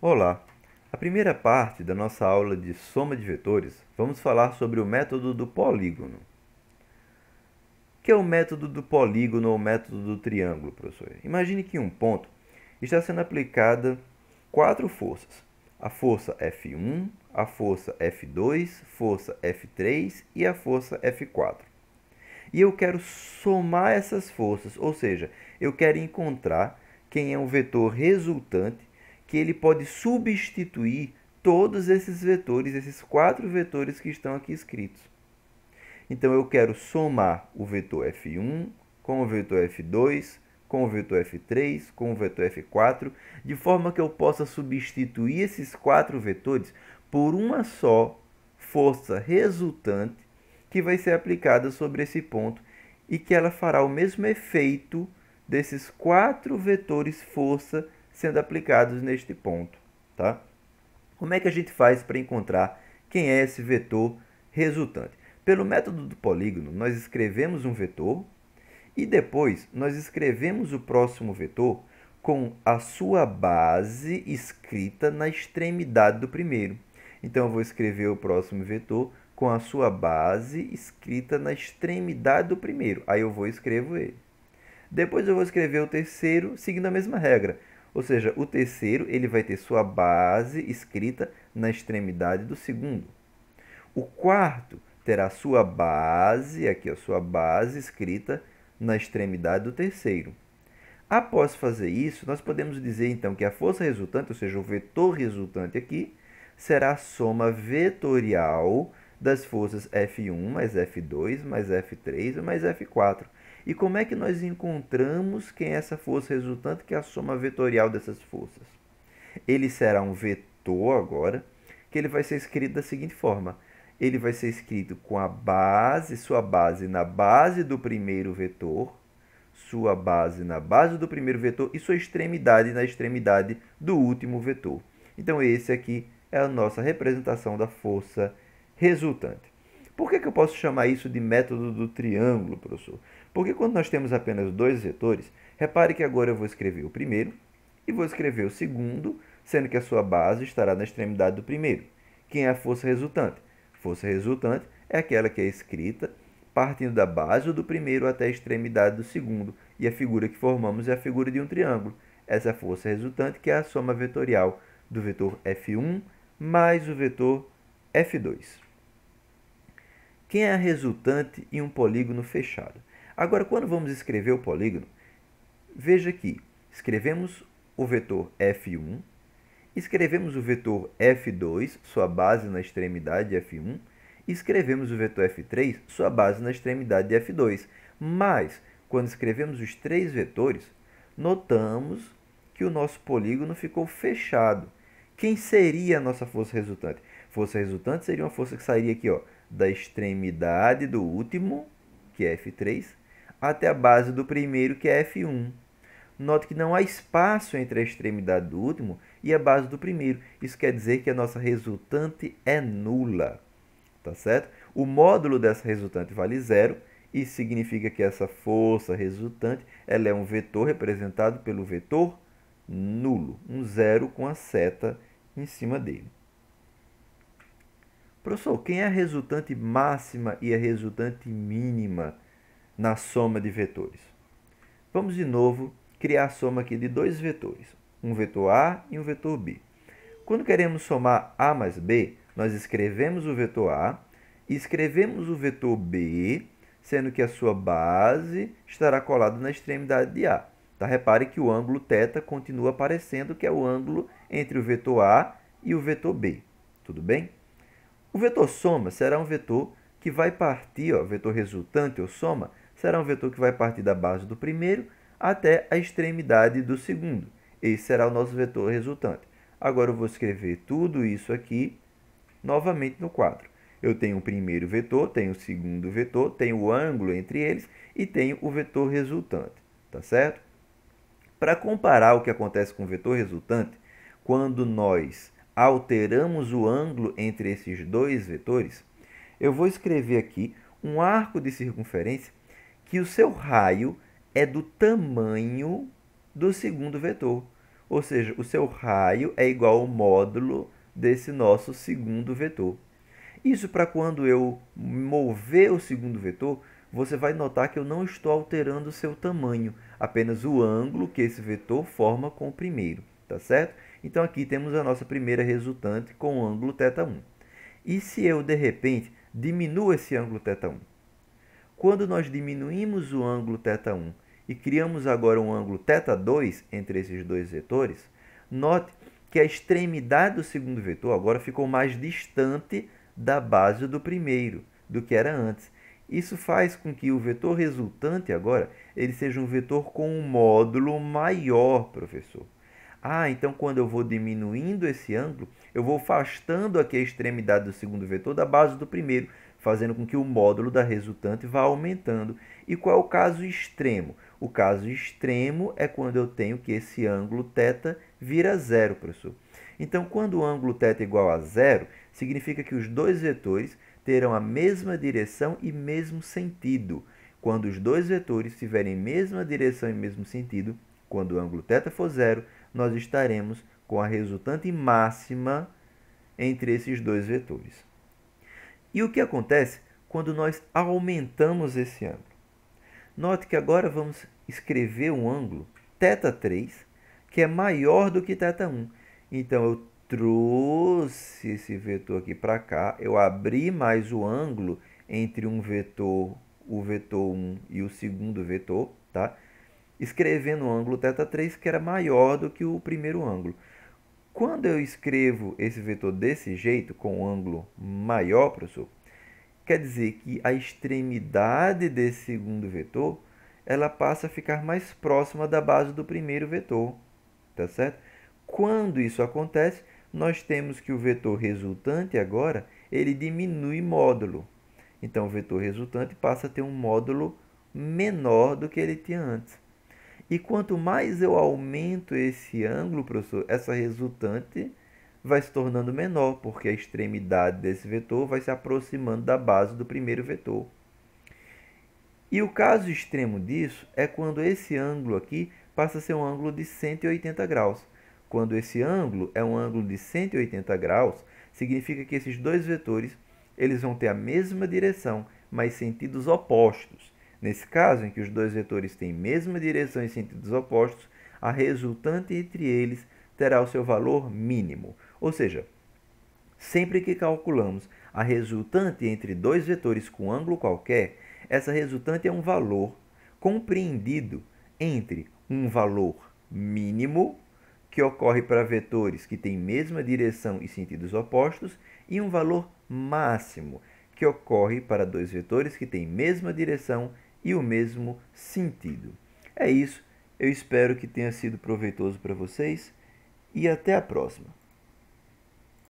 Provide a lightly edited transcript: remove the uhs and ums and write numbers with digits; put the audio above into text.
Olá! A primeira parte da nossa aula de soma de vetores, vamos falar sobre o método do polígono. O que é o método do polígono ou o método do triângulo, professor? Imagine que em um ponto está sendo aplicada quatro forças. A força F1, a força F2, força F3 e a força F4. E eu quero somar essas forças, ou seja, eu quero encontrar quem é um vetor resultante que ele pode substituir todos esses vetores, esses quatro vetores que estão aqui escritos. Então eu quero somar o vetor F1 com o vetor F2, com o vetor F3, com o vetor F4, de forma que eu possa substituir esses quatro vetores por uma só força resultante que vai ser aplicada sobre esse ponto e que ela fará o mesmo efeito desses quatro vetores força sendo aplicados neste ponto, tá? Como é que a gente faz para encontrar quem é esse vetor resultante? Pelo método do polígono, nós escrevemos um vetor e depois nós escrevemos o próximo vetor com a sua base escrita na extremidade do primeiro. Então eu vou escrever o próximo vetor com a sua base escrita na extremidade do primeiro. Aí eu vou e escrevo ele. Depois eu vou escrever o terceiro seguindo a mesma regra. Ou seja, o terceiro ele vai ter sua base escrita na extremidade do segundo. O quarto terá sua base, aqui a sua base escrita na extremidade do terceiro. Após fazer isso, nós podemos dizer então que a força resultante, ou seja, o vetor resultante aqui, será a soma vetorial das forças F1 mais F2 mais F3 mais F4. E como é que nós encontramos quem é essa força resultante, que é a soma vetorial dessas forças? Ele será um vetor agora, que ele vai ser escrito da seguinte forma. Ele vai ser escrito com a base, sua base na base do primeiro vetor, sua base na base do primeiro vetor e sua extremidade na extremidade do último vetor. Então, esse aqui é a nossa representação da força resultante. Por que eu posso chamar isso de método do triângulo, professor? Porque quando nós temos apenas dois vetores, repare que agora eu vou escrever o primeiro e vou escrever o segundo, sendo que a sua base estará na extremidade do primeiro. Quem é a força resultante? Força resultante é aquela que é escrita partindo da base do primeiro até a extremidade do segundo. E a figura que formamos é a figura de um triângulo. Essa é a força resultante, que é a soma vetorial do vetor F1 mais o vetor F2. Quem é a resultante em um polígono fechado? Agora, quando vamos escrever o polígono, veja que escrevemos o vetor F1, escrevemos o vetor F2, sua base na extremidade de F1, e escrevemos o vetor F3, sua base na extremidade de F2. Mas, quando escrevemos os três vetores, notamos que o nosso polígono ficou fechado. Quem seria a nossa força resultante? Força resultante seria uma força que sairia aqui, ó, da extremidade do último, que é F3, até a base do primeiro, que é F1. Note que não há espaço entre a extremidade do último e a base do primeiro. Isso quer dizer que a nossa resultante é nula. Tá certo? O módulo dessa resultante vale zero. Isso significa que essa força resultante ela é um vetor representado pelo vetor nulo. Um zero com a seta em cima dele. Professor, quem é a resultante máxima e a resultante mínima na soma de vetores? Vamos de novo criar a soma aqui de dois vetores, um vetor A e um vetor B. Quando queremos somar A mais B, nós escrevemos o vetor A e escrevemos o vetor B, sendo que a sua base estará colada na extremidade de A. Tá? Repare que o ângulo θ continua aparecendo, que é o ângulo entre o vetor A e o vetor B. Tudo bem? O vetor soma será um vetor que vai partir, ó, vetor resultante ou soma, será um vetor que vai partir da base do primeiro até a extremidade do segundo. Esse será o nosso vetor resultante. Agora eu vou escrever tudo isso aqui novamente no quadro. Eu tenho o primeiro vetor, tenho o segundo vetor, tenho o ângulo entre eles e tenho o vetor resultante. Tá certo? Para comparar o que acontece com o vetor resultante, quando nós alteramos o ângulo entre esses dois vetores, eu vou escrever aqui um arco de circunferência que o seu raio é do tamanho do segundo vetor. Ou seja, o seu raio é igual ao módulo desse nosso segundo vetor. Isso para quando eu mover o segundo vetor, você vai notar que eu não estou alterando o seu tamanho, apenas o ângulo que esse vetor forma com o primeiro, tá certo? Então aqui temos a nossa primeira resultante com o ângulo θ1. E se eu, de repente, diminuo esse ângulo θ1? Quando nós diminuímos o ângulo θ1 e criamos agora um ângulo θ2 entre esses dois vetores, note que a extremidade do segundo vetor agora ficou mais distante da base do primeiro do que era antes. Isso faz com que o vetor resultante agora ele seja um vetor com um módulo maior, professor. Então quando eu vou diminuindo esse ângulo, eu vou afastando aqui a extremidade do segundo vetor da base do primeiro, fazendo com que o módulo da resultante vá aumentando. E qual é o caso extremo? O caso extremo é quando eu tenho que esse ângulo θ vira zero, professor. Então, quando o ângulo θ é igual a zero, significa que os dois vetores terão a mesma direção e mesmo sentido. Quando os dois vetores tiverem mesma direção e mesmo sentido, quando o ângulo θ for zero, nós estaremos com a resultante máxima entre esses dois vetores. E o que acontece quando nós aumentamos esse ângulo? Note que agora vamos escrever um ângulo θ3, que é maior do que θ1. Então, eu trouxe esse vetor aqui para cá, eu abri mais o ângulo entre um vetor, o vetor 1 e o segundo vetor, tá? Escrevendo um ângulo θ3 que era maior do que o primeiro ângulo. Quando eu escrevo esse vetor desse jeito, com um ângulo maior, professor, quer dizer que a extremidade desse segundo vetor ela passa a ficar mais próxima da base do primeiro vetor, tá certo? Quando isso acontece, nós temos que o vetor resultante agora ele diminui módulo. Então, o vetor resultante passa a ter um módulo menor do que ele tinha antes. E quanto mais eu aumento esse ângulo, professor, essa resultante vai se tornando menor, porque a extremidade desse vetor vai se aproximando da base do primeiro vetor. E o caso extremo disso é quando esse ângulo aqui passa a ser um ângulo de 180 graus. Quando esse ângulo é um ângulo de 180 graus, significa que esses dois vetores eles vão ter a mesma direção, mas sentidos opostos. Nesse caso, em que os dois vetores têm mesma direção e sentidos opostos, a resultante entre eles terá o seu valor mínimo. Ou seja, sempre que calculamos a resultante entre dois vetores com ângulo qualquer, essa resultante é um valor compreendido entre um valor mínimo, que ocorre para vetores que têm mesma direção e sentidos opostos, e um valor máximo, que ocorre para dois vetores que têm mesma direção e o mesmo sentido. É isso, eu espero que tenha sido proveitoso para vocês e até a próxima.